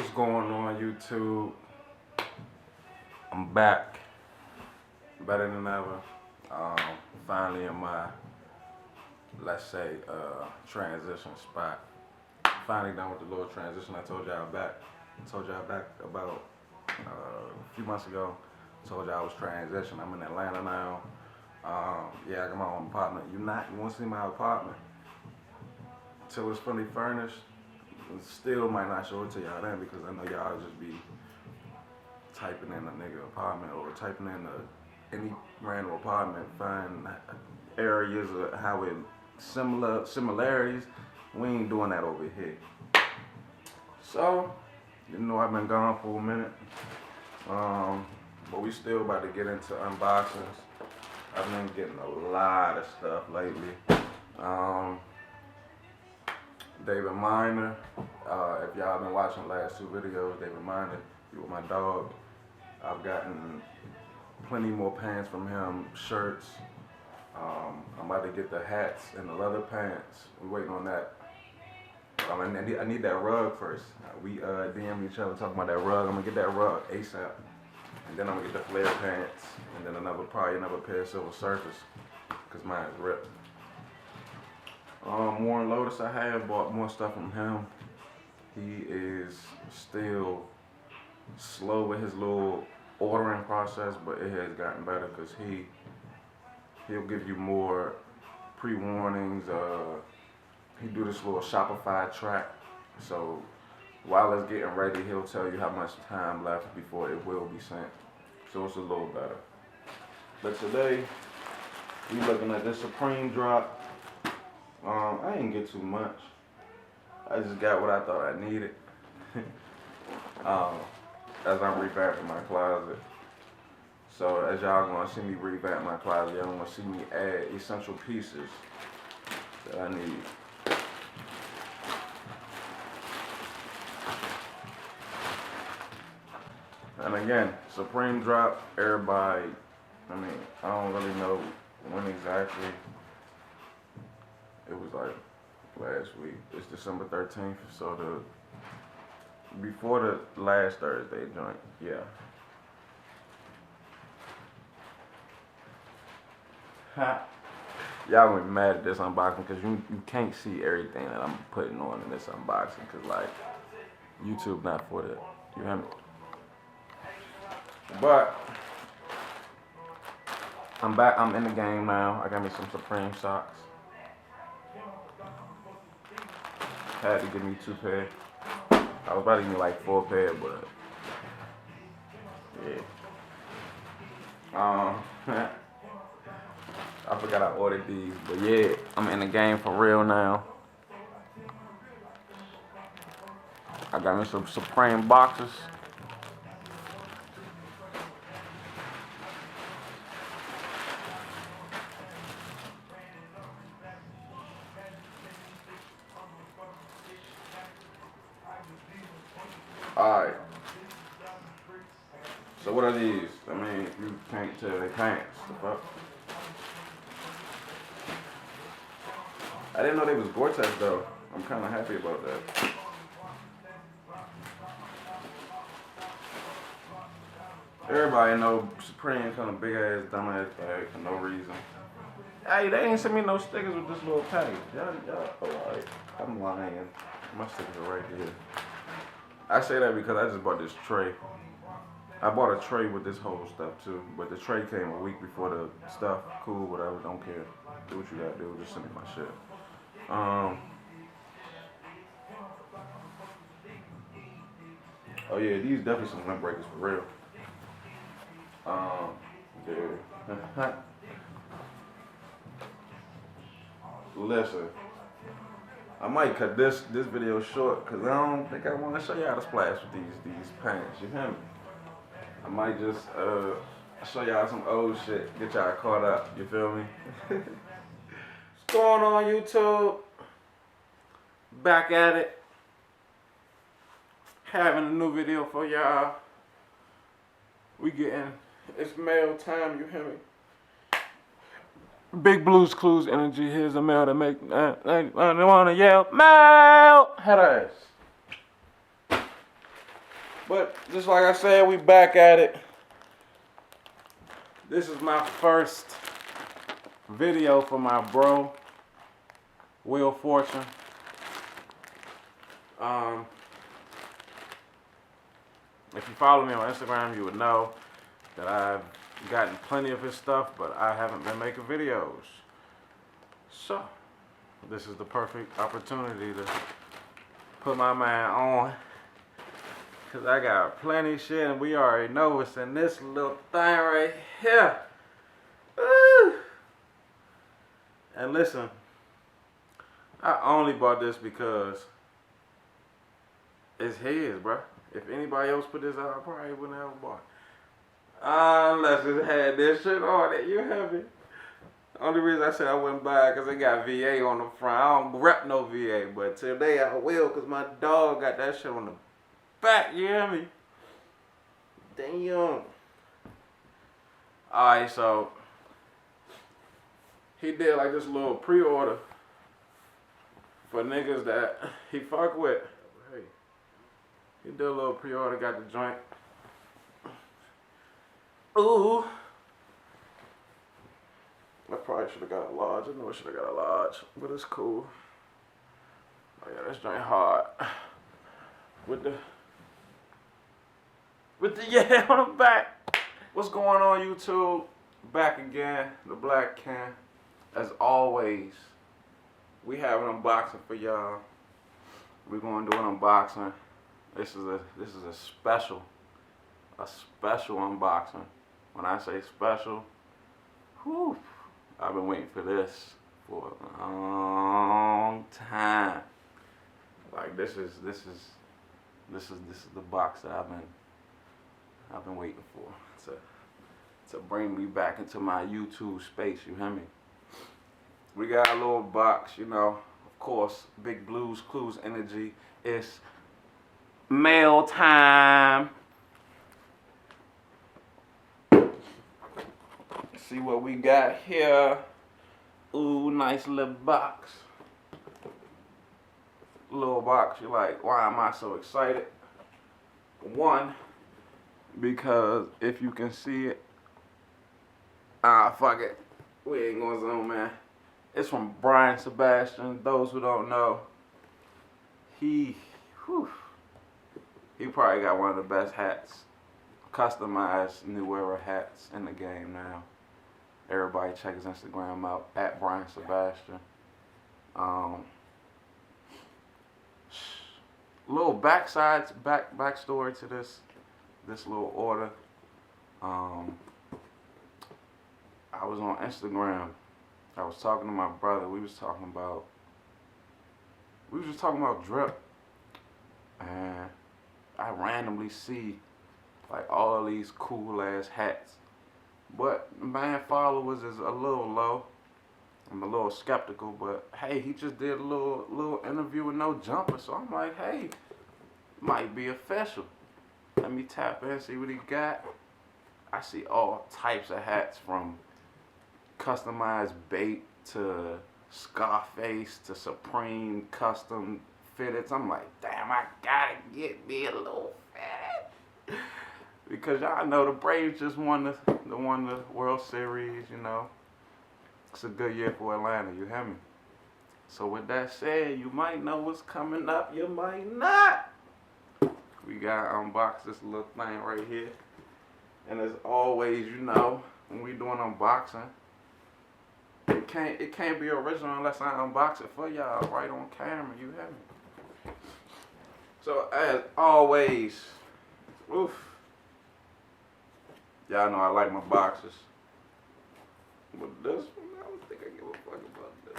What's going on, YouTube? I'm back, better than ever. Finally in my, let's say, transition spot. Finally done with the little transition. I told y'all back. About a few months ago. Told y'all I was transitioning. I'm in Atlanta now. Yeah, I got my own apartment. You want to see my apartment? Till it's fully furnished. Still might not show it to y'all then because I know y'all just be typing in a nigga apartment or typing in any random apartment, find areas of how it similarities. We ain't doing that over here. So, I've been gone for a minute. But we still about to get into unboxings. I've been getting a lot of stuff lately. David Miner, if y'all been watching the last two videos, David Miner, he was my dog. I've gotten plenty more pants from him, shirts. I'm about to get the hats and the leather pants. We're waiting on that. I need that rug first. We DM each other talking about that rug. I'm gonna get that rug ASAP. And then I'm gonna get the flare pants. And then probably another pair of Silver Surfers, cause mine is ripped. Warren Lotus, I have bought more stuff from him. He is still slow with his little ordering process, but it has gotten better because he'll give you more pre-warnings. He do this little Shopify track, so while it's getting ready, he'll tell you how much time left before it will be sent. So it's a little better. But today, we looking at this Supreme drop. I didn't get too much. I just got what I thought I needed. As I'm revamping my closet. So as y'all gonna see me revamp my closet, y'all gonna see me add essential pieces that I need. And again, Supreme drop, everybody, I don't really know when exactly. It was like last week. It's December 13th, so before the last Thursday joint, yeah. Y'all gonna be mad at this unboxing because you can't see everything that I'm putting on in this unboxing because like YouTube not for that. You hear me? But I'm back. I'm in the game now. I got me some Supreme socks. Had to give me 2 pair. I was about to give me like 4 pair, but yeah. I forgot I ordered these, but yeah, I'm in the game for real now. I got me some Supreme boxes. Alright. So what are these? If you can't tell, they pants. The fuck? I didn't know they was Gore-Tex though. I'm kind of happy about that. Everybody know Supreme kind of big ass, dumb ass bag for no reason. Hey, they ain't sent me no stickers with this little package. Y'all, alright. I'm lying. My stickers are right here. I say that because I just bought this tray. I bought a tray with this whole stuff too, but the tray came a week before the stuff. Cool, whatever, don't care. Do what you gotta do, just send me my shit. Oh yeah, these definitely some windbreakers for real. Yeah. Listen, I might cut this video short because I don't think I want to show y'all the splash with these pants. You hear me? I might just show y'all some old shit, get y'all caught up. You feel me? What's going on, YouTube? Back at it. Having a new video for y'all. It's mail time. You hear me? Big Blues Clues energy. Here's a mail to make. I wanna yell mail. Head ass. But just like I said, we back at it. This is my first video for my bro, Willsfortune. If you follow me on Instagram, you would know that I've gotten plenty of his stuff, but I haven't been making videos. So, this is the perfect opportunity to put my man on. Cause I got plenty of shit and we already know what's in this little thing right here. Woo! And listen, I only bought this because it's his, bro. If anybody else put this out, I probably wouldn't have bought it. Unless it had this shit on it, you have it. Only reason I said I wouldn't buy it because it got VA on the front. I don't rep no VA, but today I will because my dog got that shit on the back, you hear me? Damn. Alright, so he did like this little pre-order for niggas that he fuck with. Hey, he did a little pre-order, got the joint. Ooh. I probably should have got a large. I know I should have got a large, but it's cool. Oh yeah, this joint hard. With the yeah on the back. What's going on, YouTube? Back again, the Black Can. As always, we have an unboxing for y'all. We're gonna do an unboxing. This is a special unboxing. When I say special, whew, I've been waiting for this for a long time. Like this is the box that I've been waiting for to bring me back into my YouTube space, you hear me? We got a little box, you know, of course, Big Blues Clues energy. It's mail time. See what we got here. Ooh, nice little box. Little box, you're like, why am I so excited? One, because if you can see it, fuck it, we ain't gonna zoom, man. It's from Bryan Sebastian. Those who don't know, he probably got one of the best hats, customized New Era hats in the game now. Everybody check his Instagram out, at Bryan Sebastian. Little backstory to this little order. I was on Instagram. I was talking to my brother. We was just talking about drip, and I randomly see like all these cool ass hats. But man, followers is a little low. I'm a little skeptical, but hey, he just did a little interview with no jumper, so I'm like, hey, might be official. Let me tap in, see what he got. I see all types of hats, from customized bait to Scarface to Supreme custom fitteds. I'm like, damn, I gotta get me a little fat. Because y'all know the Braves just won the World Series, you know. It's a good year for Atlanta, you hear me? So with that said, you might know what's coming up, you might not. We gotta unbox this little thing right here. And as always, you know, when we doing unboxing, it can't be original unless I unbox it for y'all right on camera, you hear me? So as always, oof. Y'all know I like my boxes. But this one, I don't think I give a fuck about this.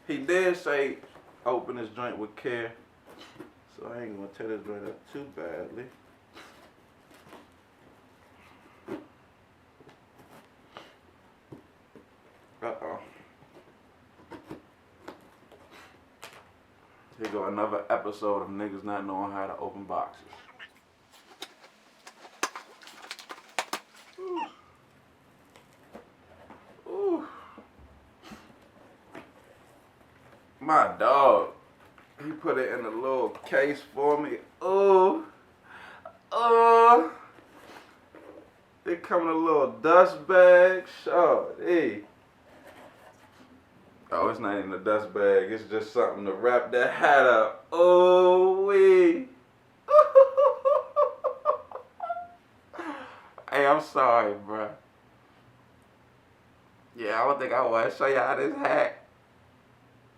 He did say open this joint with care, so I ain't gonna tear this joint up too badly. Uh-oh. Here go another episode of niggas not knowing how to open boxes. My dog, He put it in a little case for me. It come in a little dust bag. Hey. Oh, it's not even a dust bag. It's just something to wrap that hat up. Oh, wee. Hey, I'm sorry, bro. Yeah, I don't think I want to show y'all this hat.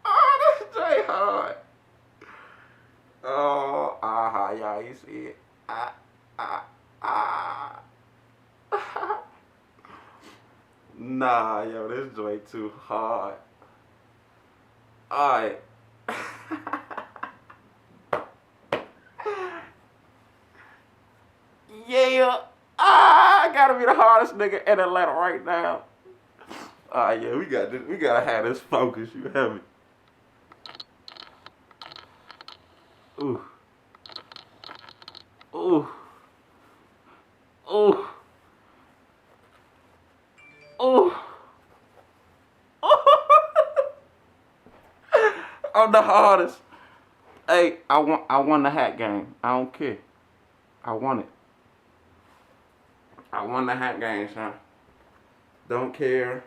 Oh, that's very hard. Oh, y'all, you see it? Ah, ah, ah. Nah, yo, this joint too hard. Alright. Yeah. I gotta be the hardest nigga in Atlanta right now. Yeah, we gotta have this focus, you hear me? Ooh. Ooh. Ooh. Ooh. I'm the hardest. Hey, I won the hat game. I don't care. I won it. I won the hat game, son. Don't care.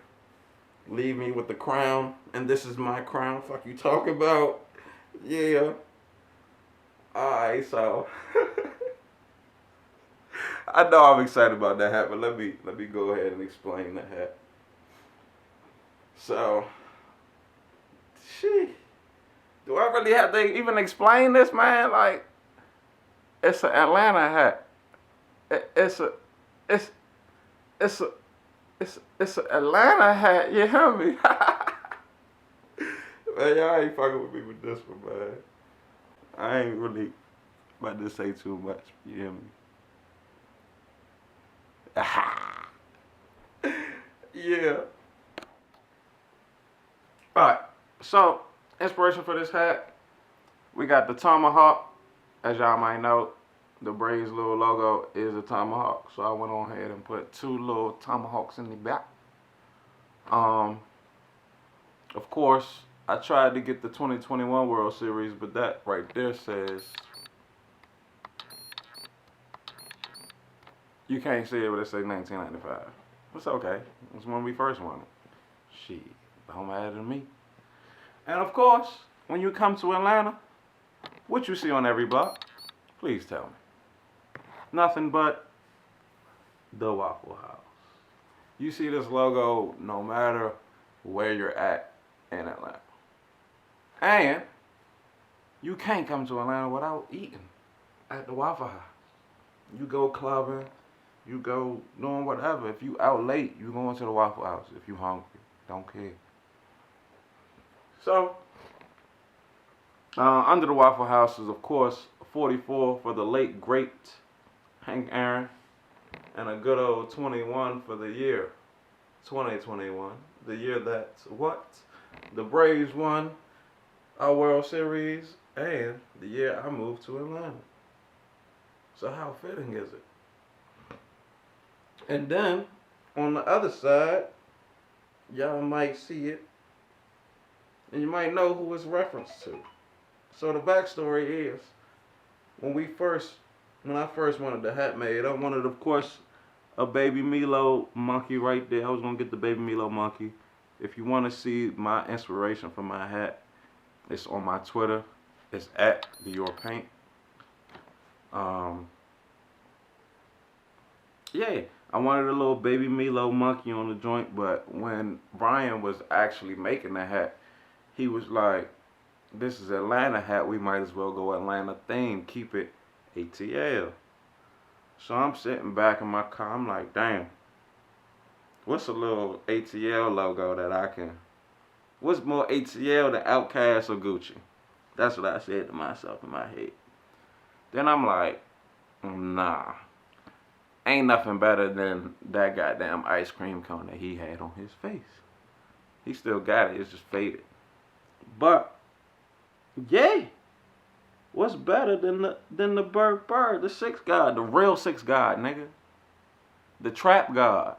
Leave me with the crown, and this is my crown. Fuck you talking about? Yeah. Alright, so I know I'm excited about that hat, but let me go ahead and explain the hat. So, do I really have to even explain this, man? Like, it's an Atlanta hat. It's an Atlanta hat. You hear me? Man, y'all ain't fucking with me with this one, man. I ain't really about to say too much. You hear me? Yeah. Alright, so inspiration for this hat, we got the tomahawk. As y'all might know, the Braves little logo is a tomahawk. So I went on ahead and put 2 little tomahawks in the back. Of course, I tried to get the 2021 World Series, but that right there says, you can't see it, but it says 1995. It's okay. It's when we first won it. Shit, don't matter to me. And of course, when you come to Atlanta, what you see on every block, please tell me. Nothing but the Waffle House. You see this logo no matter where you're at in Atlanta. And you can't come to Atlanta without eating at the Waffle House. You go clubbing, you go doing whatever. If you out late, you going to the Waffle House if you hungry. Don't care. So, under the Waffle House is, of course, 44 for the late, great Hank Aaron, and a good old 21 for the year 2021. The year that, the Braves won our World Series, and the year I moved to Atlanta. So how fitting is it? And then, on the other side, y'all might see it, and you might know who it's referenced to. So the backstory is, when I first wanted the hat made, I wanted, of course, a Baby Milo monkey right there. I was going to get the Baby Milo monkey. If you want to see my inspiration for my hat, it's on my Twitter. It's at @TheYourPaint. Yeah, I wanted a little Baby Milo monkey on the joint, but when Bryan was actually making the hat, he was like, this is Atlanta hat, we might as well go Atlanta theme, keep it ATL. So I'm sitting back in my car, I'm like, damn, what's a little ATL logo that I can, what's more ATL than Outkast or Gucci? That's what I said to myself in my head. Then I'm like, nah, ain't nothing better than that goddamn ice cream cone that he had on his face. He still got it, it's just faded. But, yeah, what's better than the bird, the sixth god, the real sixth god, nigga? The trap god.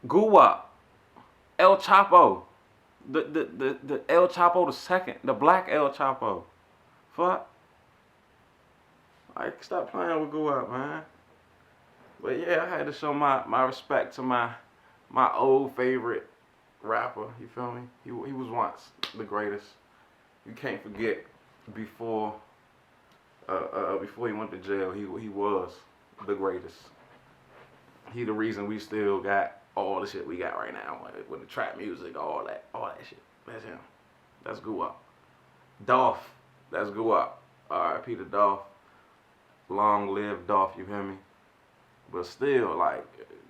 Guwap. El Chapo. The El Chapo the second, the black El Chapo. Fuck. Like, stop playing with Guap, man. But yeah, I had to show my respect to my old favorite rapper. You feel me? He was once the greatest. You can't forget before before he went to jail, he was the greatest. He the reason we still got all the shit we got right now with the trap music, all that shit. That's him. That's Guap. Dolph. That's Guap. R.I.P. to Dolph. Long live Dolph. You hear me? But still, like,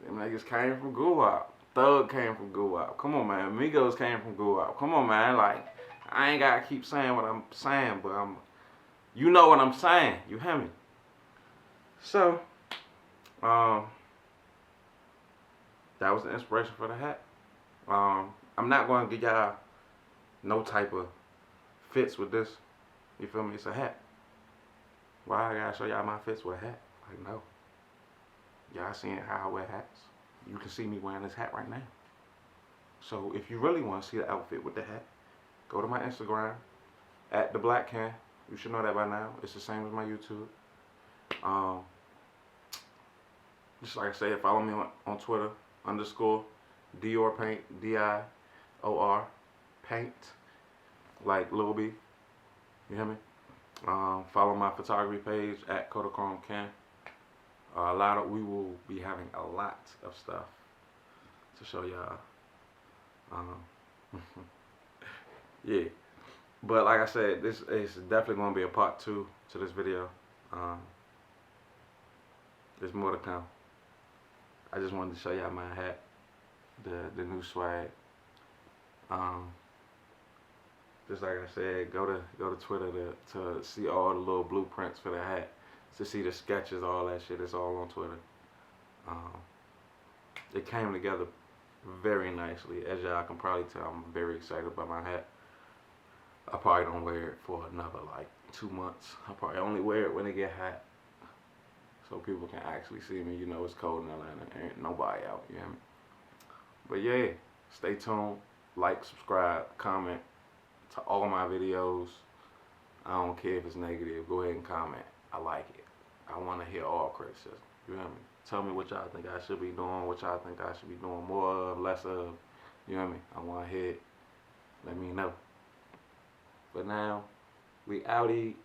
them niggas came from Guap. Thug came from Guap. Come on, man. Migos came from Guap. Come on, man. Like, I ain't gotta keep saying what I'm saying, but you know what I'm saying. You hear me? So, that was the inspiration for the hat. I'm not going to give y'all no type of fits with this. You feel me? It's a hat. Why I gotta show y'all my fits with a hat? Like, no. Y'all seeing how I wear hats? You can see me wearing this hat right now. So if you really want to see the outfit with the hat, go to my Instagram, @theblackcan. You should know that by now. It's the same as my YouTube. Just like I said, follow me on Twitter, _Dior Paint, DIOR Paint, like Lil B. You hear me? Follow my photography page @KodaChromeCan. We will be having a lot of stuff to show y'all. Yeah. But like I said, this is definitely going to be a part 2 to this video. There's more to come. I just wanted to show y'all my hat, the new swag. Just like I said, go to Twitter to see all the little blueprints for the hat, to see the sketches, all that shit. It's all on Twitter. It came together very nicely. As y'all can probably tell, I'm very excited about my hat. I probably don't wear it for another like 2 months. I probably only wear it when it get hot, so people can actually see me. You know, it's cold in Atlanta. There ain't nobody out, you hear me? But yeah, stay tuned. Like, subscribe, comment to all my videos. I don't care if it's negative. Go ahead and comment. I like it. I want to hear all criticism. You hear me? Tell me what y'all think I should be doing, what y'all think I should be doing more of, less of. You hear me? I want to hear it. Let me know. But now, we outie.